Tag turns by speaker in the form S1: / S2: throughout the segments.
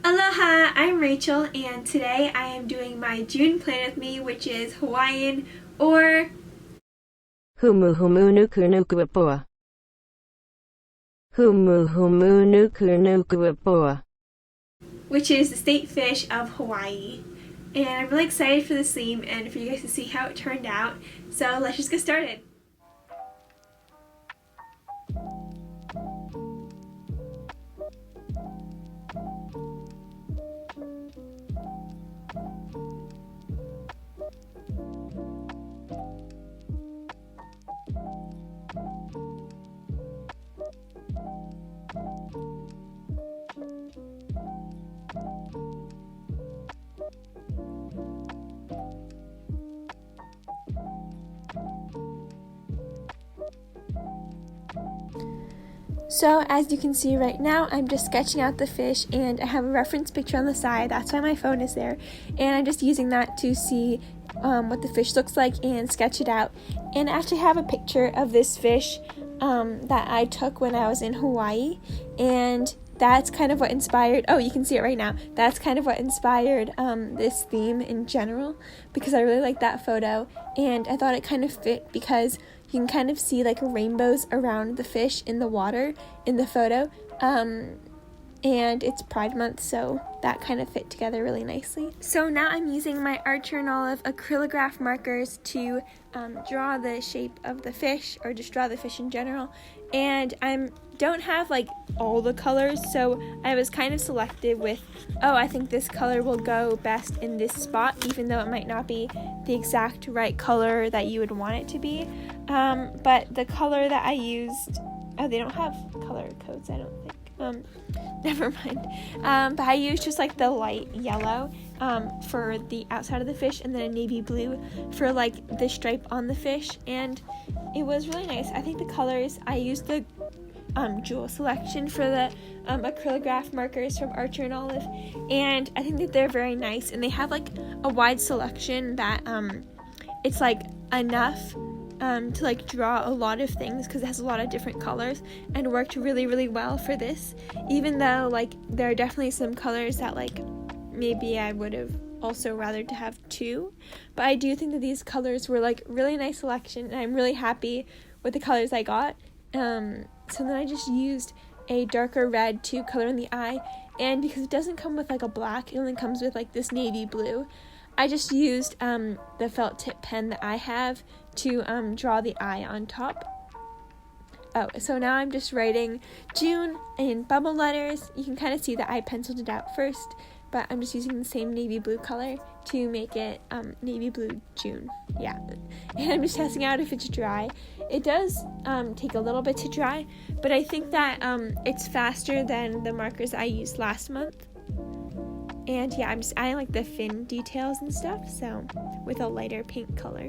S1: Aloha, I'm Rachel, and today I am doing my June plan with me, which is Hawaiian or
S2: Humu humu nuku nuku apoa. Humu humu nuku nuku apoa.
S1: which is the state fish of Hawaii. And I'm really excited for this theme and for you guys to see how it turned out. So let's just get started. So as you can see right now, I'm just sketching out the fish and I have a reference picture on the side. That's why my phone is there. And I'm just using that to see what the fish looks like and sketch it out. And I actually have a picture of this fish that I took when I was in Hawaii. And that's kind of what inspired, oh, you can see it right now. That's kind of what inspired this theme in general, because I really like that photo. And I thought it kind of fit because you can kind of see like rainbows around the fish in the water in the photo. And it's Pride Month, so that kind of fit together really nicely. So now I'm using my Archer and Olive acryllagraph markers to draw the shape of the fish, or just draw the fish in general. And I don't have like all the colors, so I was kind of selective with, oh, I think this color will go best in this spot, even though it might not be the exact right color that you would want it to be. But the color that I used, oh, they don't have color codes, I don't think. Never mind. But I used just like the light yellow for the outside of the fish, and then a navy blue for like the stripe on the fish, and it was really nice. I think the colors, I used the jewel selection for the acryllagraph markers from Archer and Olive, and I think that they're very nice, and they have like a wide selection that it's like enough to like draw a lot of things, because it has a lot of different colors, and worked really, really well for this, even though like there are definitely some colors that like maybe I would have also rather to have too, but I do think that these colors were like really nice selection, and I'm really happy with the colors I got. So then I just used a darker red to color in the eye, and because it doesn't come with like a black, it only comes with like this navy blue, I just used the felt tip pen that I have to draw the eye on top. Oh, so now I'm just writing June in bubble letters. You can kind of see that I penciled it out first, but I'm just using the same navy blue color to make it navy blue June. Yeah, and I'm just testing out if it's dry. It does take a little bit to dry, but I think that it's faster than the markers I used last month. And yeah, I'm just adding like the fin details and stuff, so with a lighter pink color.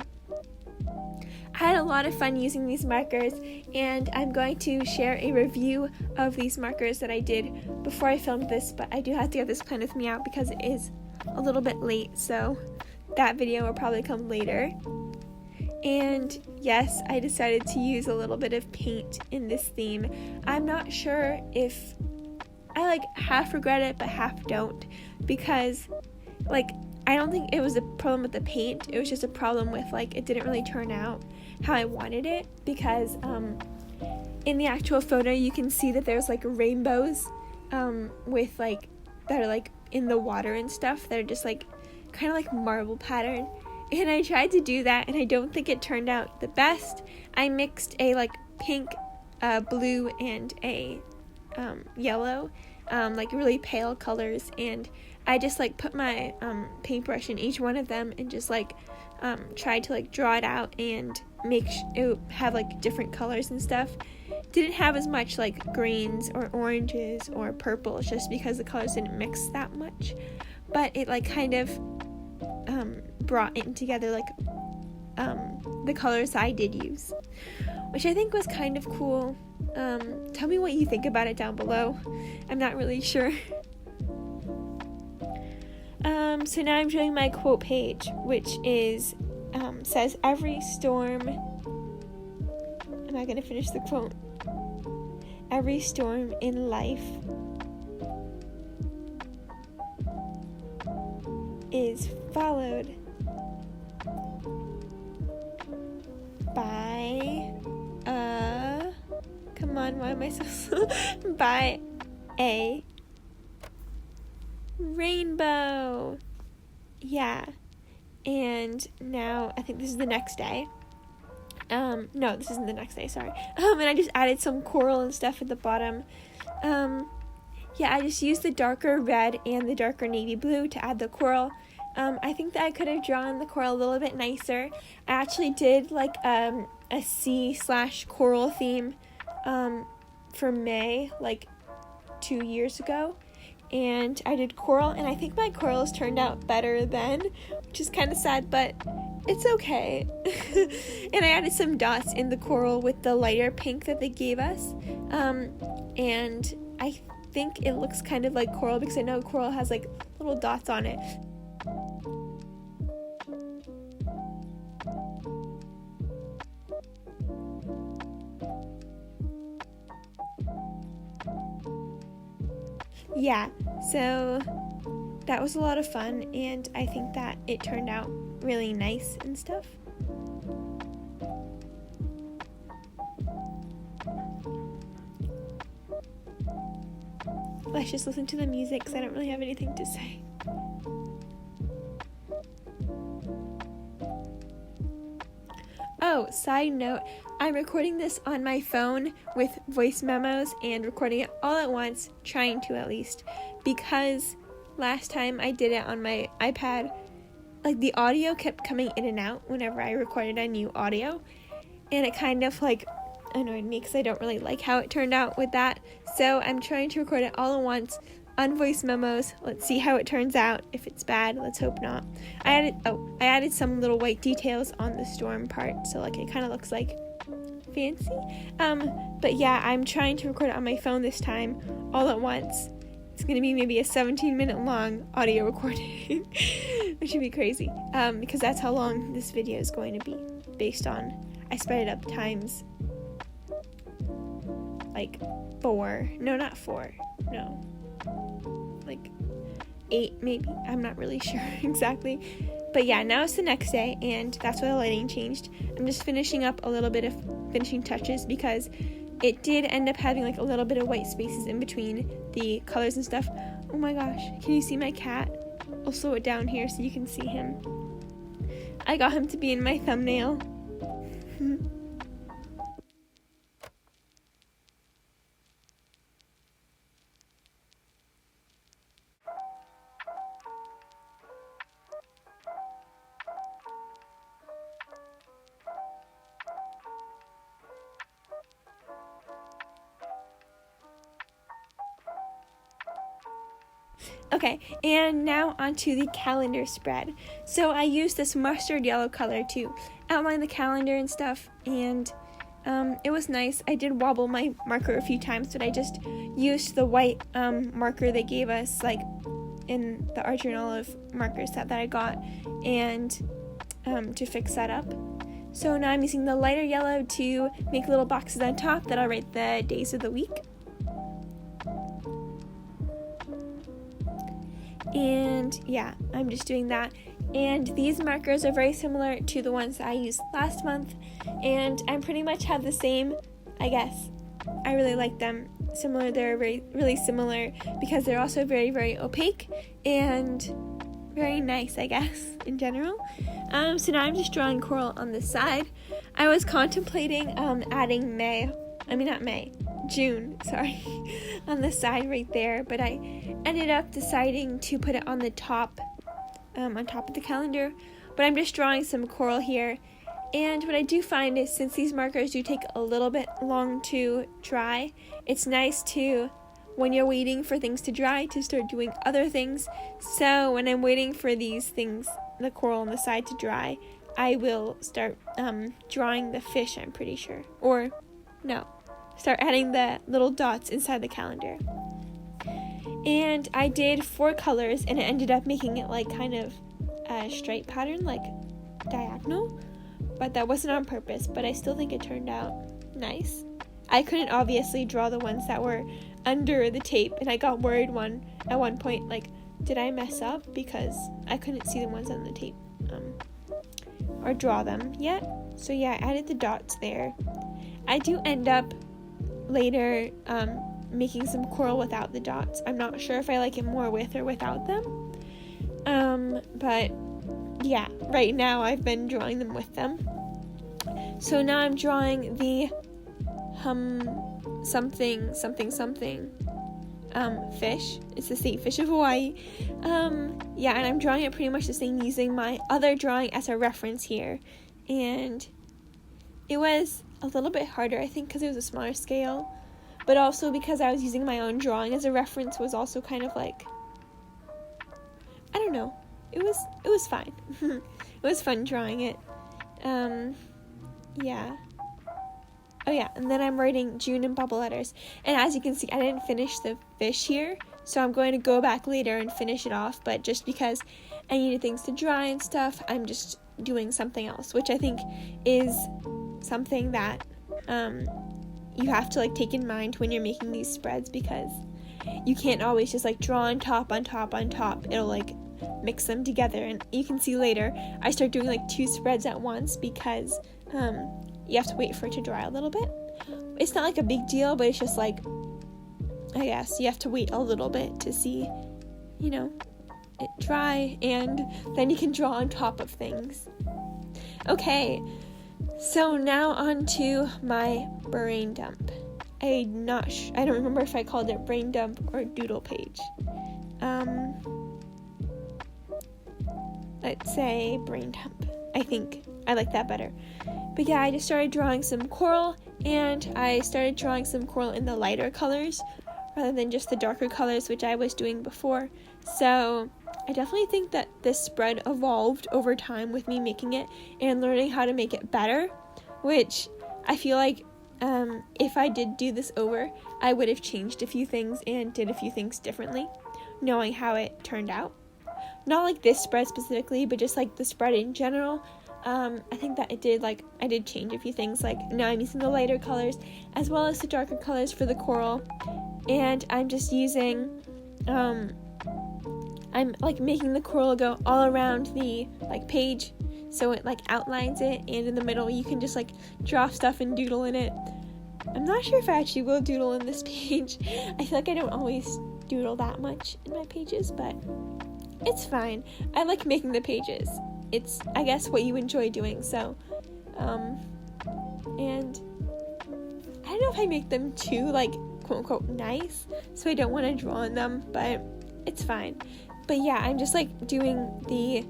S1: I had a lot of fun using these markers, and I'm going to share a review of these markers that I did before I filmed this, but I do have to get this plan with me out because it is a little bit late, so that video will probably come later. And yes, I decided to use a little bit of paint in this theme. I'm not sure if I like half regret it but half don't, because like I don't think it was a problem with the paint, it was just a problem with like it didn't really turn out how I wanted it, because in the actual photo you can see that there's like rainbows with like that are like in the water and stuff that are just like kind of like marble pattern, and I tried to do that and I don't think it turned out the best. I mixed a like pink, blue, and a yellow, like really pale colors, and I just like put my paintbrush in each one of them and just like tried to like draw it out and make it have like different colors and stuff. Didn't have as much like greens or oranges or purples, just because the colors didn't mix that much, but it like kind of brought it together, like the colors I did use, which I think was kind of cool. Tell me what you think about it down below. I'm not really sure. So now I'm showing my quote page, which is says every storm, am I gonna finish the quote? Every storm in life is followed by come on, why am I so slow? By a rainbow. Yeah. And now I think this is the next day. No, this isn't the next day, sorry. And I just added some coral and stuff at the bottom. Yeah, I just used the darker red and the darker navy blue to add the coral. I think that I could have drawn the coral a little bit nicer. I actually did like a sea/coral theme for May, like 2 years ago. And I did coral, and I think my corals turned out better then, which is kind of sad, but it's okay. And I added some dots in the coral with the lighter pink that they gave us. And I think it looks kind of like coral because I know coral has like little dots on it. Yeah, so that was a lot of fun, and I think that it turned out really nice and stuff. Let's just listen to the music because I don't really have anything to say. Oh, side note, I'm recording this on my phone with voice memos and recording it all at once, trying to at least, because last time I did it on my iPad, like the audio kept coming in and out whenever I recorded a new audio, and it kind of like annoyed me because I don't really like how it turned out with that. So I'm trying to record it all at once on voice memos. Let's see how it turns out. If it's bad, let's hope not. I added some little white details on the storm part, so like it kind of looks like fancy. But yeah, I'm trying to record it on my phone this time all at once. It's gonna be maybe a 17-minute long audio recording, which would be crazy, because that's how long this video is going to be, based on I spread it up times like 4. No, not 4. No. Like 8 maybe. I'm not really sure exactly. But yeah, now it's the next day, and that's why the lighting changed. I'm just finishing up a little bit of finishing touches because it did end up having like a little bit of white spaces in between the colors and stuff. Oh my gosh, can you see my cat? I'll slow it down here so you can see him. I got him to be in my thumbnail. Okay, and now onto the calendar spread. So I used this mustard yellow color to outline the calendar and stuff, and it was nice. I did wobble my marker a few times, but I just used the white marker they gave us, like in the Archer and Olive marker set that I got, and to fix that up. So now I'm using the lighter yellow to make little boxes on top that I'll write the days of the week. And yeah, I'm just doing that. And these markers are very similar to the ones that I used last month, and I pretty much have the same, I guess. I really like them. They're really similar because they're also very, very opaque and very nice, I guess, in general. So now I'm just drawing coral on the side. I was contemplating adding June, on the side right there, but I ended up deciding to put it on the top, on top of the calendar. But I'm just drawing some coral here, and what I do find is since these markers do take a little bit long to dry, it's nice to, when you're waiting for things to dry, to start doing other things. So when I'm waiting for these things, the coral on the side to dry, I will start drawing the fish, I'm pretty sure. Or, no. Start adding the little dots inside the calendar. And I did 4 colors, and it ended up making it like kind of a stripe pattern, like diagonal, but that wasn't on purpose, but I still think it turned out nice. I couldn't obviously draw the ones that were under the tape, and I got worried at one point, like did I mess up because I couldn't see the ones on the tape or draw them yet. So yeah, I added the dots there. I do end up later making some coral without the dots. I'm not sure if I like it more with or without them. But yeah, right now I've been drawing them with them. So now I'm drawing the something fish. It's the state fish of Hawaii. Yeah, and I'm drawing it pretty much the same using my other drawing as a reference here. And it was a little bit harder, I think, because it was a smaller scale, but also because I was using my own drawing as a reference was also kind of like, I don't know. It was fine. It was fun drawing it. Yeah. Oh yeah, and then I'm writing June in bubble letters. And as you can see, I didn't finish the fish here, so I'm going to go back later and finish it off, but just because I needed things to dry and stuff, I'm just doing something else, which I think is something that you have to like take in mind when you're making these spreads, because you can't always just like draw on top. It'll like mix them together, and you can see later I start doing like 2 spreads at once because you have to wait for it to dry a little bit. It's not like a big deal, but it's just like, I guess you have to wait a little bit to see, it dry, and then you can draw on top of things. Okay, so now on to my brain dump. I don't remember if I called it brain dump or doodle page. Let's say brain dump. I think I like that better. But yeah, I just started drawing some coral, and I started drawing some coral in the lighter colors rather than just the darker colors, which I was doing before. So I definitely think that this spread evolved over time with me making it and learning how to make it better, which I feel like if I did do this over, I would have changed a few things and did a few things differently, knowing how it turned out. Not like this spread specifically, but just like the spread in general. I think that I did change a few things, like now I'm using the lighter colors as well as the darker colors for the coral, and I'm just using, I'm like making the coral go all around the like page, so it like outlines it, and in the middle you can just like draw stuff and doodle in it. I'm not sure if I actually will doodle in this page. I feel like I don't always doodle that much in my pages, but it's fine. I like making the pages. It's, I guess, what you enjoy doing, so, and I don't know if I make them too, like, quote-unquote nice, so I don't want to draw on them, but it's fine. But yeah, I'm just, like, doing the,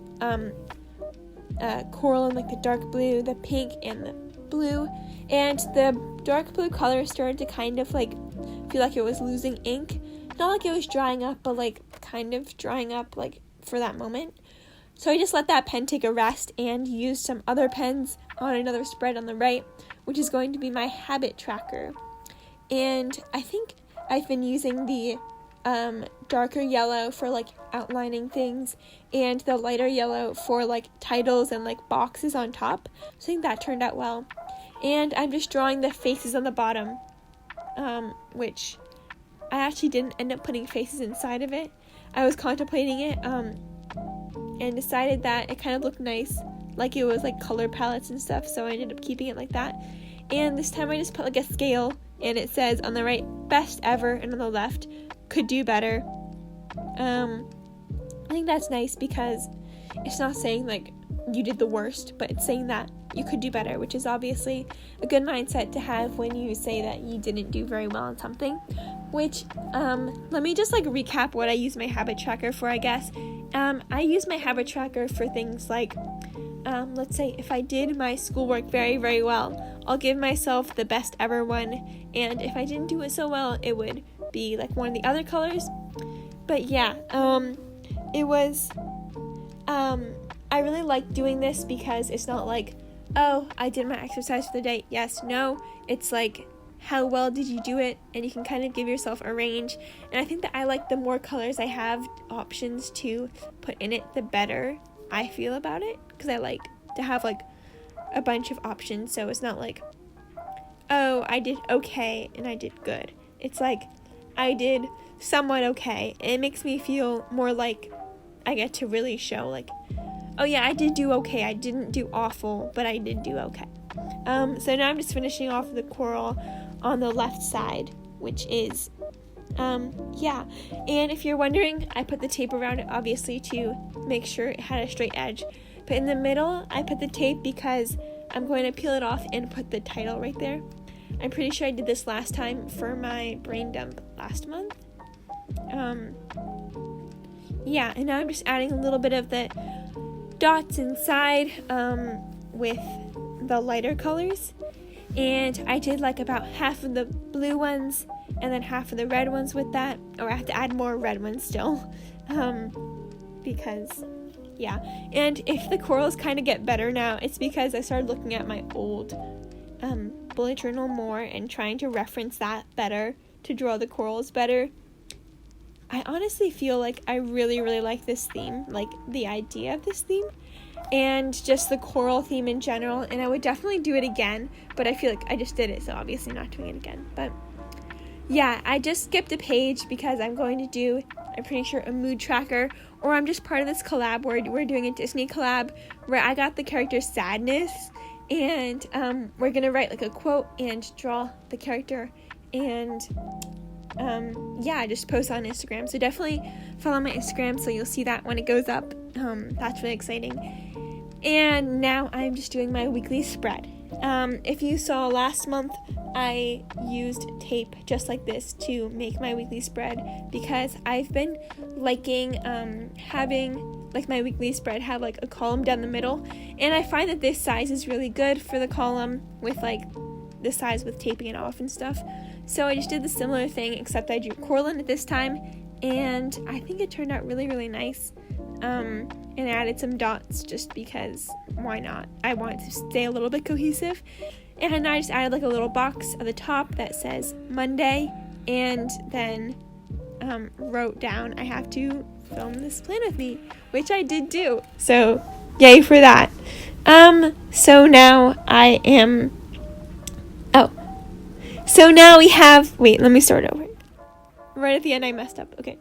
S1: coral in, like, the dark blue, the pink, and the blue, and the dark blue color started to kind of, like, feel like it was losing ink. Not like it was drying up, but, like, kind of drying up, like, for that moment. So I just let that pen take a rest and used some other pens on another spread on the right, which is going to be my habit tracker. And I think I've been using the darker yellow for like outlining things and the lighter yellow for like titles and like boxes on top. So I think that turned out well. And I'm just drawing the faces on the bottom, which I actually didn't end up putting faces inside of it. I was contemplating it, and decided that it kind of looked nice, like it was like color palettes and stuff, so I ended up keeping it like that. And this time I just put like a scale, and it says on the right, best ever, and on the left, could do better. I think that's nice because it's not saying like you did the worst, but it's saying that you could do better, which is obviously a good mindset to have when you say that you didn't do very well on something. Which, let me just like recap what I use my habit tracker for, I guess. I use my habit tracker for things like, let's say if I did my schoolwork very, very well, I'll give myself the best ever one, and if I didn't do it so well, it would be like one of the other colors. But yeah, it was, I really like doing this because it's not like, oh, I did my exercise for the day, yes, no, it's like, how well did you do it, and you can kind of give yourself a range. And I think that I like the more colors I have options to put in it, the better I feel about it, because I like to have like a bunch of options, so it's not like, oh, I did okay and I did good. It's like I did somewhat okay. It makes me feel more like I get to really show, like, oh yeah, I did do okay. I didn't do awful, but I did do okay. So now I'm just finishing off the coral on the left side, which is, yeah. And if you're wondering, I put the tape around it, obviously, to make sure it had a straight edge. But in the middle, I put the tape because I'm going to peel it off and put the title right there. I'm pretty sure I did this last time for my brain dump last month. Yeah, and now I'm just adding a little bit of the dots inside with the lighter colors. And I did like about half of the blue ones and then half of the red ones with that. Or I have to add more red ones still. Because, yeah. And if the corals kind of get better now, it's because I started looking at my old bullet journal more and trying to reference that better to draw the corals better. I honestly feel like I really, really like this theme, like the idea of this theme, and just the coral theme in general, and I would definitely do it again, but I feel like I just did it, so obviously not doing it again. But yeah, I just skipped a page because I'm going to do, I'm pretty sure, a mood tracker, or I'm just part of this collab where we're doing a Disney collab where I got the character Sadness, and we're going to write like a quote and draw the character, and yeah, I just post on Instagram, so definitely follow my Instagram so you'll see that when it goes up. That's really exciting. And now I'm just doing my weekly spread. If you saw last month, I used tape just like this to make my weekly spread because I've been liking having like my weekly spread have like a column down the middle, and I find that this size is really good for the column with like the size with taping it off and stuff. So I just did the similar thing, except I drew coral in it this time, and I think it turned out really, really nice. And I added some dots just because, why not? I want it to stay a little bit cohesive. And I just added like a little box at the top that says Monday, and then wrote down, I have to film this plan with me, which I did do. So yay for that. So now I am, so now we have, wait, let me start over. Right at the end I messed up. Okay.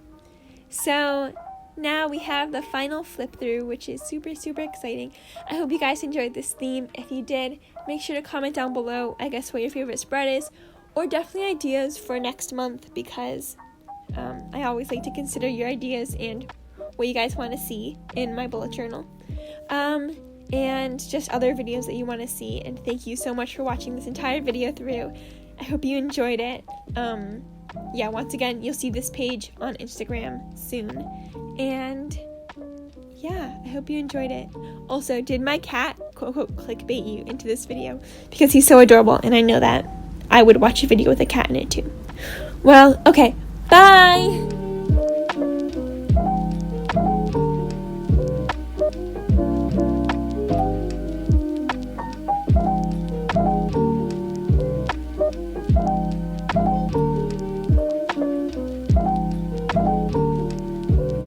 S1: So now we have the final flip through, which is super, super exciting. I hope you guys enjoyed this theme. If you did, make sure to comment down below, I guess, what your favorite spread is, or definitely ideas for next month, because I always like to consider your ideas and what you guys want to see in my bullet journal. And just other videos that you want to see. And thank you so much for watching this entire video through. I hope you enjoyed it. Yeah, once again, you'll see this page on Instagram soon. And yeah, I hope you enjoyed it. Also, did my cat, quote unquote, clickbait you into this video? Because he's so adorable, and I know that I would watch a video with a cat in it too. Well, okay, bye!